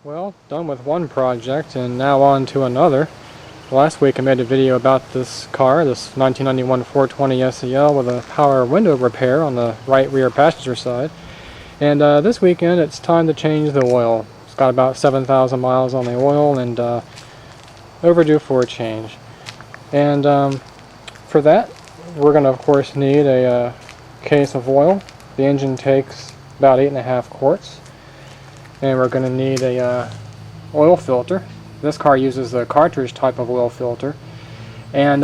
Well, done with one project and now on to another. Last week I made a video about this car, this 1991 420 SEL with a power window repair on the right rear passenger side. And this weekend it's time to change the oil. It's got about 7,000 miles on the oil and overdue for a change. And for that we're going to of course need a case of oil. The engine takes about 8.5 quarts. And we're going to need a oil filter. This car uses a cartridge type of oil filter. And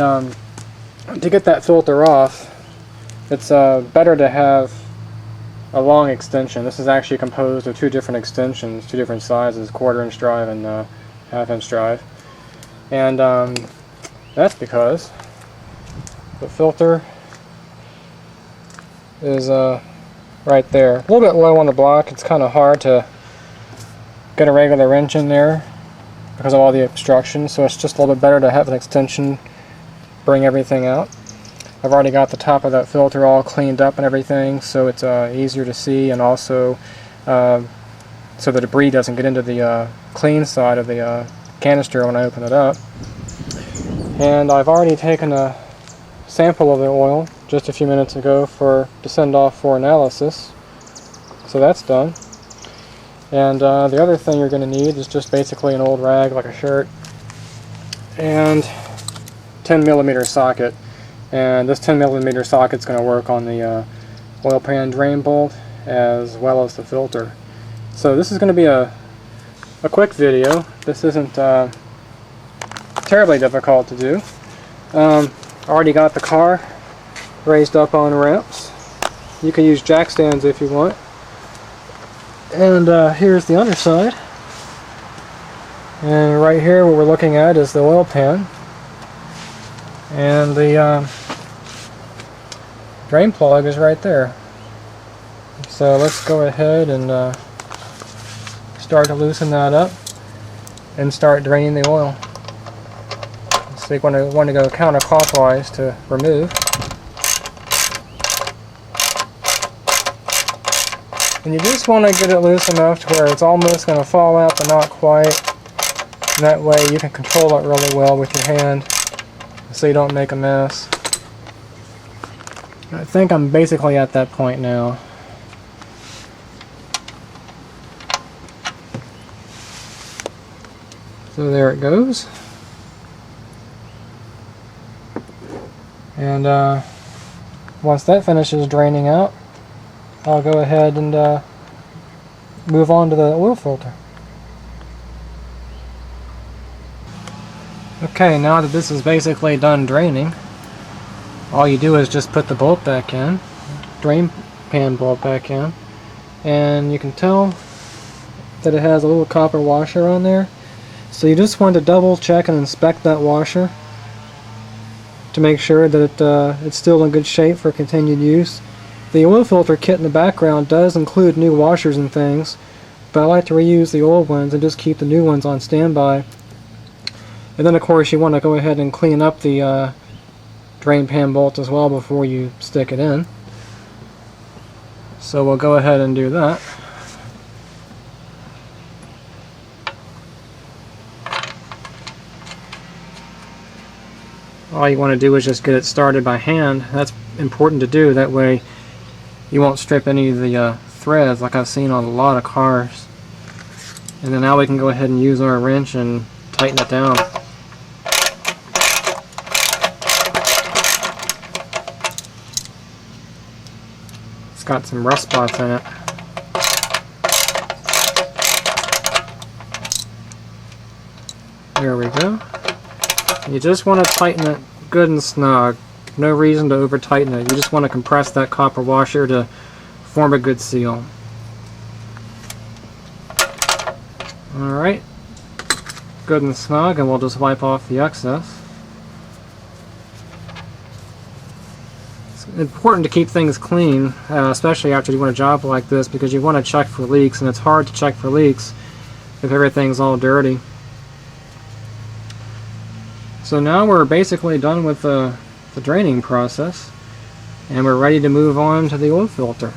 to get that filter off, it's better to have a long extension. This is actually composed of two different extensions, two different sizes, 1/4-inch drive and 1/2-inch drive. And that's because the filter is right there. A little bit low on the block. It's kind of hard to get a regular wrench in there because of all the obstruction, so it's just a little bit better to have an extension bring everything out. I've already got the top of that filter all cleaned up and everything, so it's easier to see, and also so the debris doesn't get into the clean side of the canister when I open it up. And I've already taken a sample of the oil just a few minutes ago to send off for analysis, so that's done. And the other thing you're going to need is just basically an old rag like a shirt and 10mm socket. And this 10mm socket is going to work on the oil pan drain bolt as well as the filter. So this is going to be a quick video. This isn't terribly difficult to do. Already got the car raised up on ramps. You can use jack stands if you want. And here's the underside. And right here what we're looking at is the oil pan. And the drain plug is right there. So let's go ahead and start to loosen that up and start draining the oil. So you want to go counterclockwise to remove. And you just want to get it loose enough to where it's almost going to fall out but not quite. And that way you can control it really well with your hand so you don't make a mess. I think I'm basically at that point now. So there it goes. And once that finishes draining out, I'll go ahead and move on to the oil filter. Okay, now that this is basically done draining, all you do is just put the bolt back in, drain pan bolt back in, and you can tell that it has a little copper washer on there. So you just want to double check and inspect that washer to make sure that it's still in good shape for continued use. The oil filter kit in the background does include new washers and things, but I like to reuse the old ones and just keep the new ones on standby. And then of course you want to go ahead and clean up the drain pan bolt as well before you stick it in. So we'll go ahead and do that. All you want to do is just get it started by hand. That's important to do, that way you won't strip any of the threads like I've seen on a lot of cars. And then now we can go ahead and use our wrench and tighten it down. It's got some rust spots in it. There we go. You just want to tighten it good and snug. No reason to over tighten it. You just want to compress that copper washer to form a good seal. Alright, good and snug, and we'll just wipe off the excess. It's important to keep things clean, especially after you doing a job like this, because you want to check for leaks, and it's hard to check for leaks if everything's all dirty. So now we're basically done with the draining process, and we're ready to move on to the oil filter.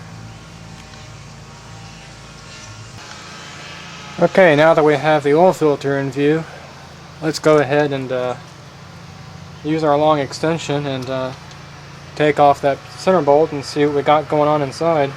Okay, now that we have the oil filter in view, let's go ahead and use our long extension and take off that center bolt and see what we got going on inside.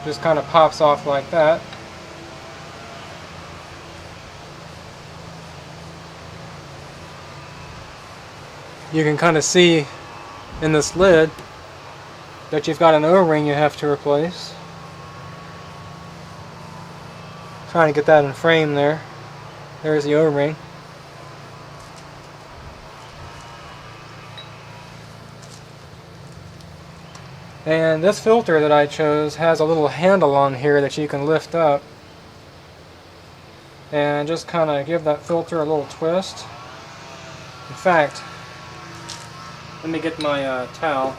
Just kind of pops off like that. You can kind of see in this lid that you've got an O-ring you have to replace. Trying to get that in frame there. There's the O-ring. And this filter that I chose has a little handle on here that you can lift up and just kind of give that filter a little twist. In fact, let me get my towel.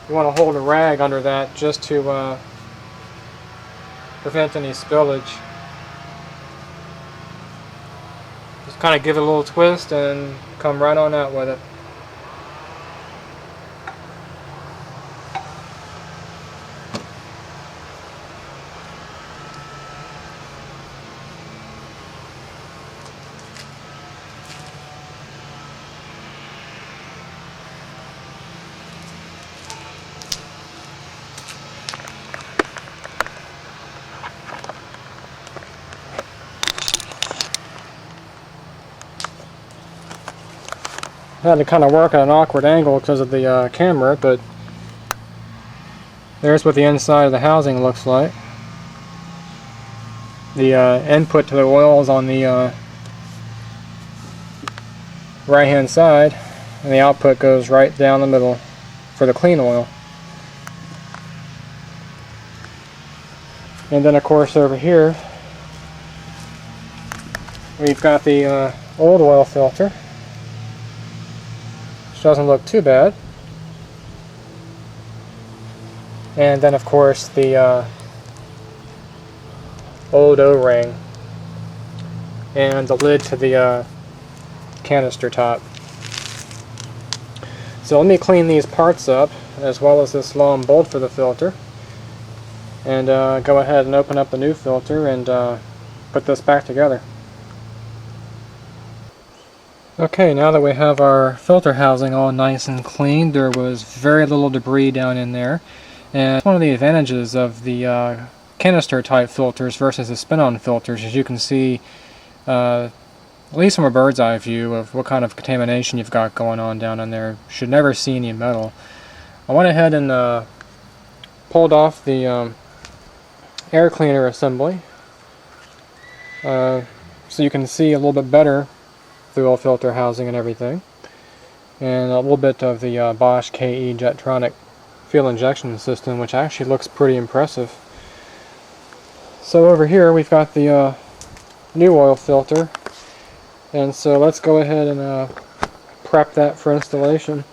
You want to hold a rag under that just to prevent any spillage. Just kind of give it a little twist and come right on out with it. I had to kind of work at an awkward angle because of the camera, but there's what the inside of the housing looks like. The input to the oil is on the right hand side, and the output goes right down the middle for the clean oil. And then of course over here we've got the old oil filter. Doesn't look too bad. And then of course the old O-ring and the lid to the canister top. So let me clean these parts up, as well as this long bolt for the filter, and go ahead and open up the new filter and put this back together. Okay, now that we have our filter housing all nice and clean, there was very little debris down in there. And one of the advantages of the canister type filters versus the spin-on filters, as you can see, at least from a bird's eye view of what kind of contamination you've got going on down in there. Should never see any metal. I went ahead and pulled off the air cleaner assembly so you can see a little bit better the oil filter housing and everything, and a little bit of the Bosch KE Jetronic fuel injection system, which actually looks pretty impressive. So over here we've got the new oil filter, and so let's go ahead and prep that for installation.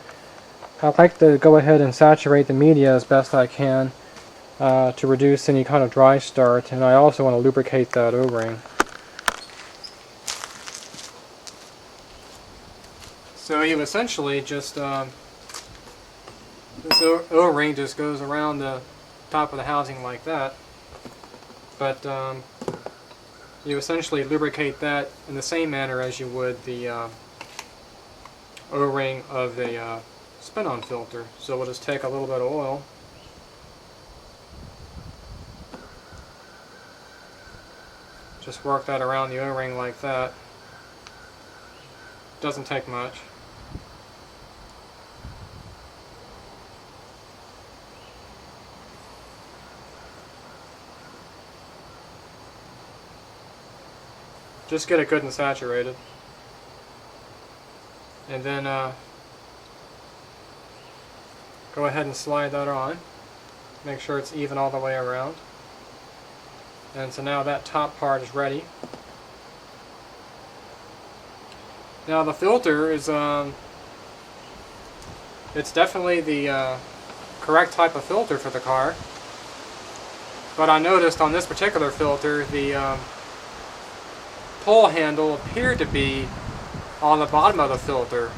I'd like to go ahead and saturate the media as best I can to reduce any kind of dry start, and I also want to lubricate that O-ring. So you essentially just, this O-ring just goes around the top of the housing like that, but you essentially lubricate that in the same manner as you would the O-ring of the spin-on filter. So we'll just take a little bit of oil, just work that around the O-ring like that. Doesn't take much. Just get it good and saturated. And then go ahead and slide that on. Make sure it's even all the way around. And so now that top part is ready. Now the filter is, it's definitely the correct type of filter for the car. But I noticed on this particular filter, the pull handle appeared to be on the bottom of the filter,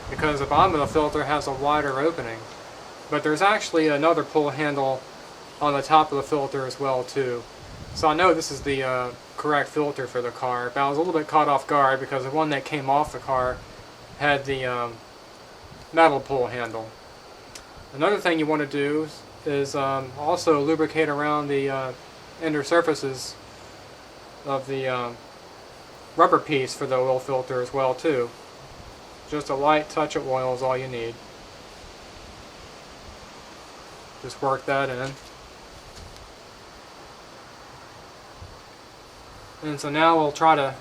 because the bottom of the filter has a wider opening. But there's actually another pull handle on the top of the filter as well too. So I know this is the correct filter for the car, but I was a little bit caught off guard because the one that came off the car had the metal pull handle. Another thing you want to do is also lubricate around the inner surfaces of the rubber piece for the oil filter as well too. Just a light touch of oil is all you need. Just work that in. And so now we'll try to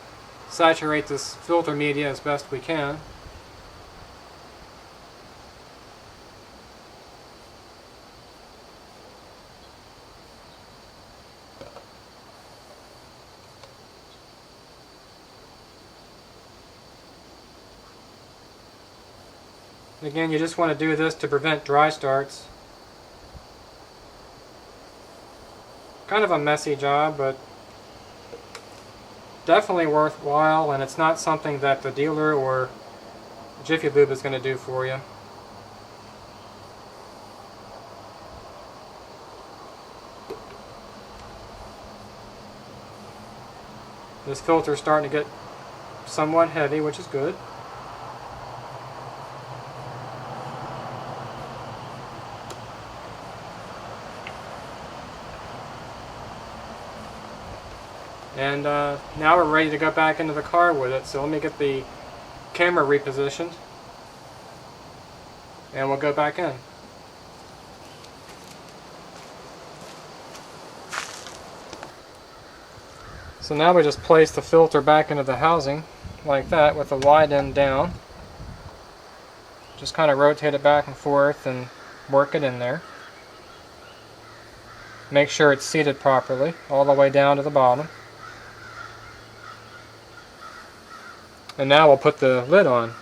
saturate this filter media as best we can. Again, you just want to do this to prevent dry starts. Kind of a messy job, but definitely worthwhile, and it's not something that the dealer or Jiffy Lube is going to do for you. This filter is starting to get somewhat heavy, which is good. And now we're ready to go back into the car with it, so let me get the camera repositioned and we'll go back in. So now we just place the filter back into the housing like that with the wide end down. Just kind of rotate it back and forth and work it in there. Make sure it's seated properly all the way down to the bottom. And now we'll put the lid on.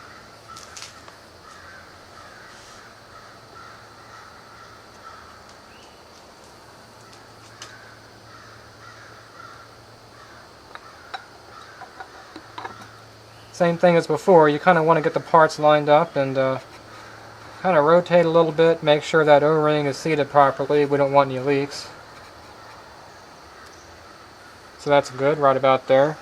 Same thing as before, you kind of want to get the parts lined up and kind of rotate a little bit, make sure that O-ring is seated properly. We don't want any leaks. So that's good, right about there.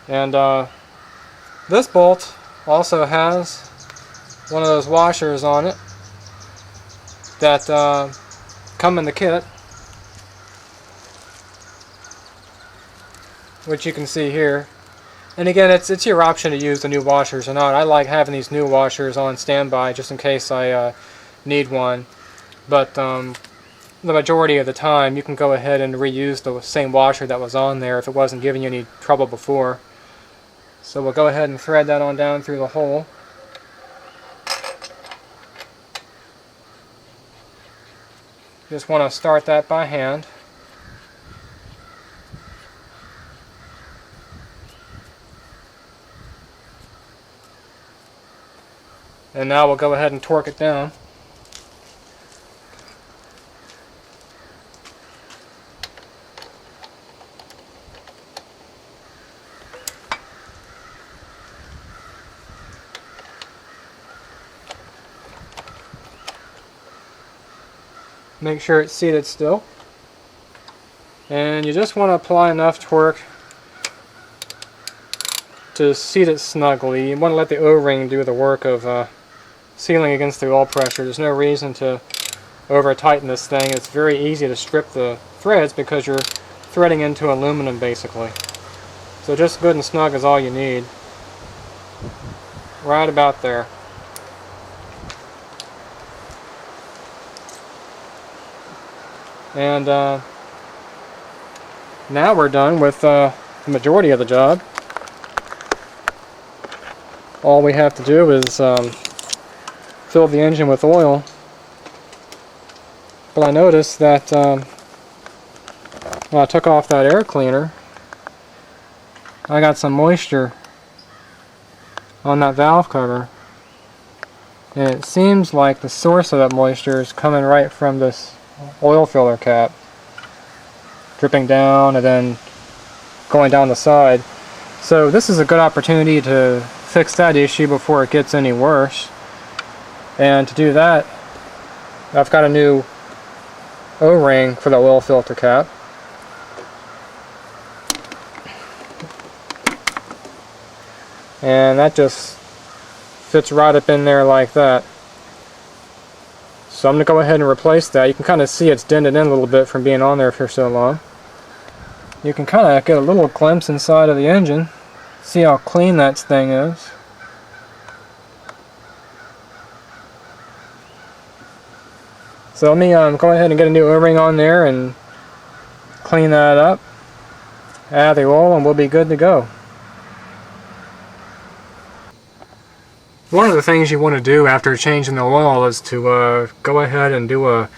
And this bolt also has one of those washers on it that come in the kit, which you can see here. And again, it's your option to use the new washers or not. I like having these new washers on standby just in case I need one. But the majority of the time you can go ahead and reuse the same washer that was on there if it wasn't giving you any trouble before. So we'll go ahead and thread that on down through the hole. Just want to start that by hand. And now we'll go ahead and torque it down. Make sure it's seated still. And you just want to apply enough torque to seat it snugly. You want to let the O-ring do the work of sealing against the oil pressure. There's no reason to over tighten this thing. It's very easy to strip the threads because you're threading into aluminum basically. So just good and snug is all you need. Right about there. And now we're done with the majority of the job. All we have to do is fill the engine with oil. But I noticed that when I took off that air cleaner, I got some moisture on that valve cover. And it seems like the source of that moisture is coming right from this oil filler cap, dripping down and then going down the side. So this is a good opportunity to fix that issue before it gets any worse. And to do that, I've got a new O-ring for the oil filter cap. And that just fits right up in there like that. So I'm going to go ahead and replace that. You can kind of see it's dented in a little bit from being on there for so long. You can kind of get a little glimpse inside of the engine. See how clean that thing is. So let me go ahead and get a new O-ring on there and clean that up. Add the oil and we'll be good to go. One of the things you want to do after changing the oil is to go ahead and do a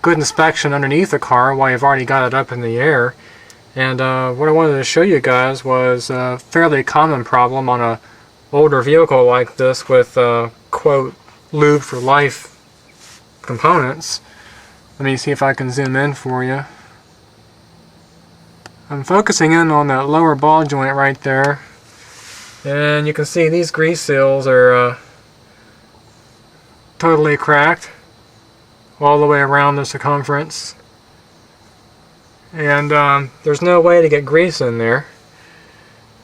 good inspection underneath the car while you've already got it up in the air. And what I wanted to show you guys was a fairly common problem on an older vehicle like this with quote lube for life components. Let me see if I can zoom in for you. I'm focusing in on that lower ball joint right there. And you can see these grease seals are totally cracked all the way around the circumference. And there's no way to get grease in there.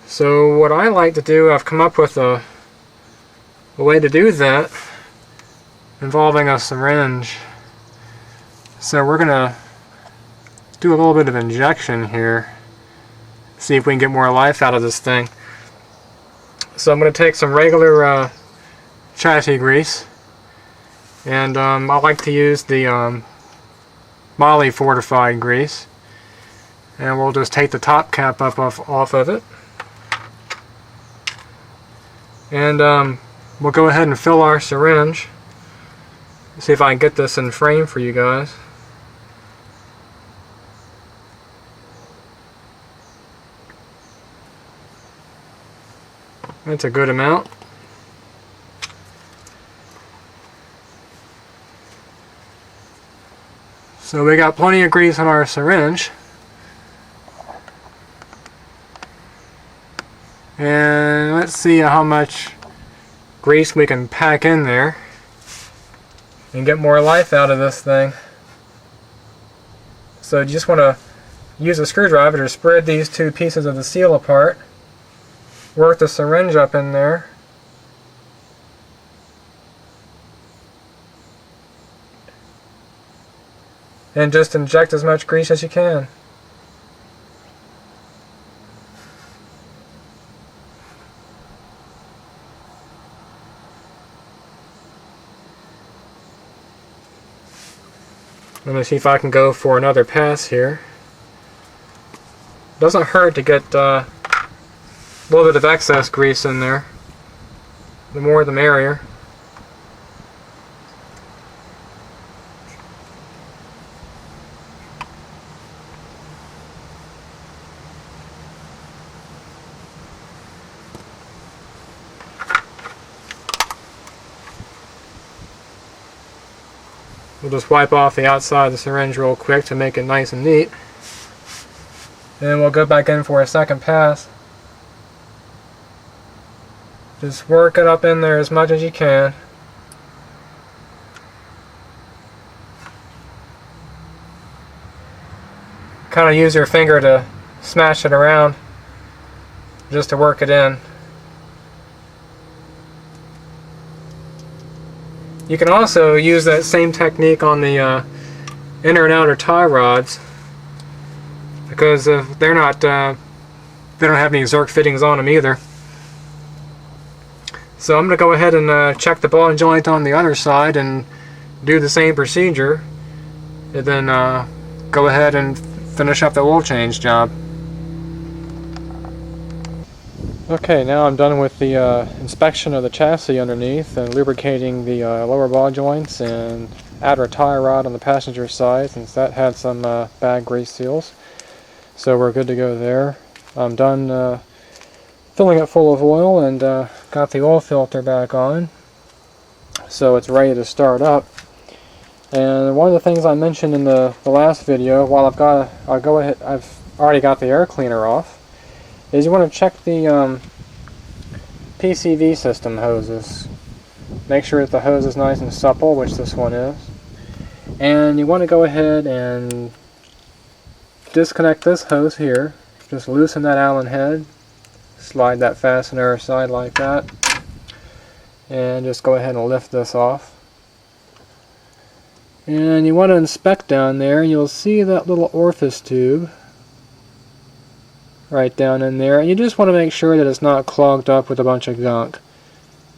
So what I like to do, I've come up with a way to do that involving a syringe. So we're going to do a little bit of injection here. See if we can get more life out of this thing. So I'm going to take some regular chassis grease, and I like to use the Moly fortified grease, and we'll just take the top cap up off of it, and we'll go ahead and fill our syringe. See if I can get this in frame for you guys. That's a good amount. So we got plenty of grease on our syringe. And let's see how much grease we can pack in there and get more life out of this thing. So you just want to use a screwdriver to spread these two pieces of the seal apart. Work the syringe up in there. And just inject as much grease as you can. Let me see if I can go for another pass here. Doesn't hurt to get a little bit of excess grease in there. The more the merrier. We'll just wipe off the outside of the syringe real quick to make it nice and neat. Then we'll go back in for a second pass. Just work it up in there as much as you can. Kind of use your finger to smash it around just to work it in. You can also use that same technique on the inner and outer tie rods, because they're not, they don't have any Zerk fittings on them either. So I'm going to go ahead and check the ball joint on the other side and do the same procedure, and then go ahead and finish up the oil change job. Okay, now I'm done with the inspection of the chassis underneath and lubricating the lower ball joints and outer tie rod on the passenger side, since that had some bad grease seals. So we're good to go there. I'm done filling it full of oil and got the oil filter back on, so it's ready to start up. And one of the things I mentioned in the last video, while I've already got the air cleaner off, is you want to check the PCV system hoses. Make sure that the hose is nice and supple, which this one is. And you want to go ahead and disconnect this hose here. Just loosen that Allen head, slide that fastener aside like that, and just go ahead and lift this off. And you want to inspect down there, and you'll see that little orifice tube right down in there, and you just want to make sure that it's not clogged up with a bunch of gunk.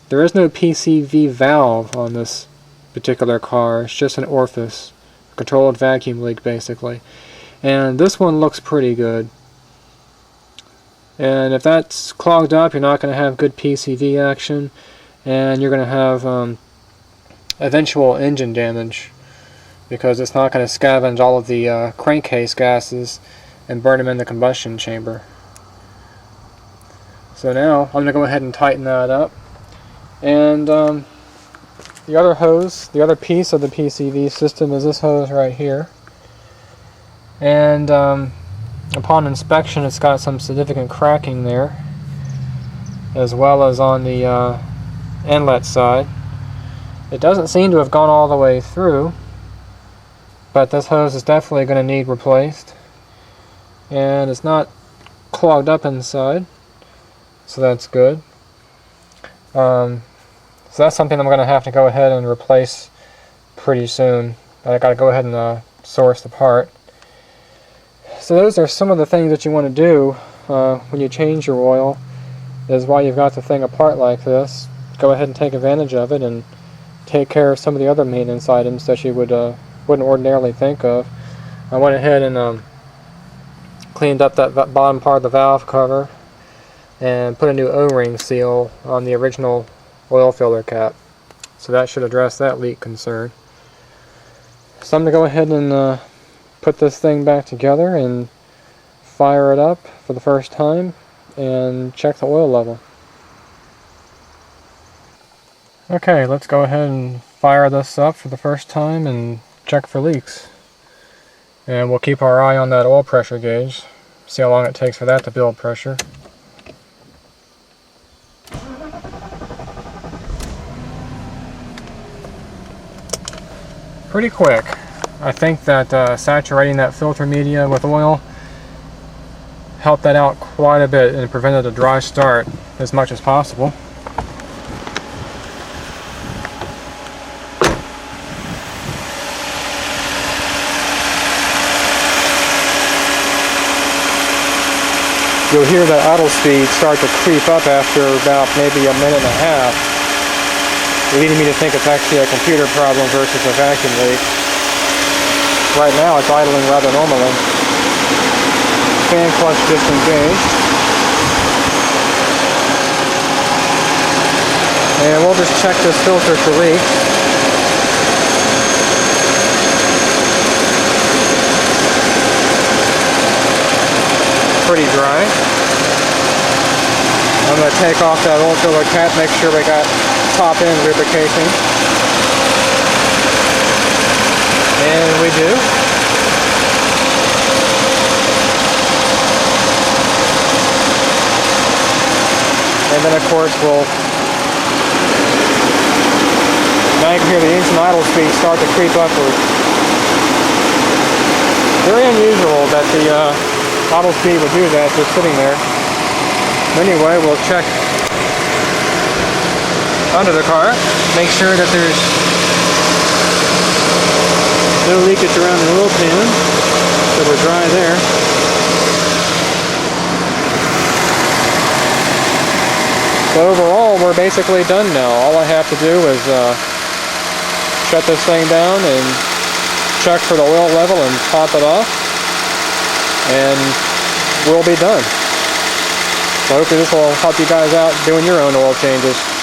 There is no PCV valve on this particular car, it's just an orifice, a controlled vacuum leak basically. And this one looks pretty good. And if that's clogged up, you're not going to have good PCV action, and you're going to have eventual engine damage, because it's not going to scavenge all of the crankcase gases and burn them in the combustion chamber. So now I'm going to go ahead and tighten that up. And the other hose, the other piece of the PCV system is this hose right here. And upon inspection, it's got some significant cracking there, as well as on the inlet side. It doesn't seem to have gone all the way through, but this hose is definitely going to need replaced. And it's not clogged up inside, so that's good. So that's something I'm going to have to go ahead and replace pretty soon. I got to go ahead and source the part. So those are some of the things that you want to do when you change your oil, is while you've got the thing apart like this, go ahead and take advantage of it and take care of some of the other maintenance items that you wouldn't ordinarily think of. I went ahead and cleaned up that bottom part of the valve cover and put a new O-ring seal on the original oil filler cap. So that should address that leak concern. So I'm going to go ahead and put this thing back together and fire it up for the first time and check the oil level. Okay, let's go ahead and fire this up for the first time and check for leaks. And we'll keep our eye on that oil pressure gauge, see how long it takes for that to build pressure. Pretty quick. I think that saturating that filter media with oil helped that out quite a bit and prevented a dry start as much as possible. You'll hear that idle speed start to creep up after about maybe a minute and a half, leading me to think it's actually a computer problem versus a vacuum leak. Right now it's idling rather normally. Fan clutch disengaged. And we'll just check this filter for leaks. Pretty dry. I'm going to take off that oil filler cap, make sure we got top end lubrication. And we do. And then of course we'll, now you can hear the engine idle speed start to creep upward. Very unusual that the idle speed would do that just sitting there. Anyway, we'll check under the car, make sure that there's no leakage around the oil pan, so we're dry there. So overall, we're basically done now. All I have to do is shut this thing down and check for the oil level and top it off, and we'll be done. So hopefully this will help you guys out doing your own oil changes.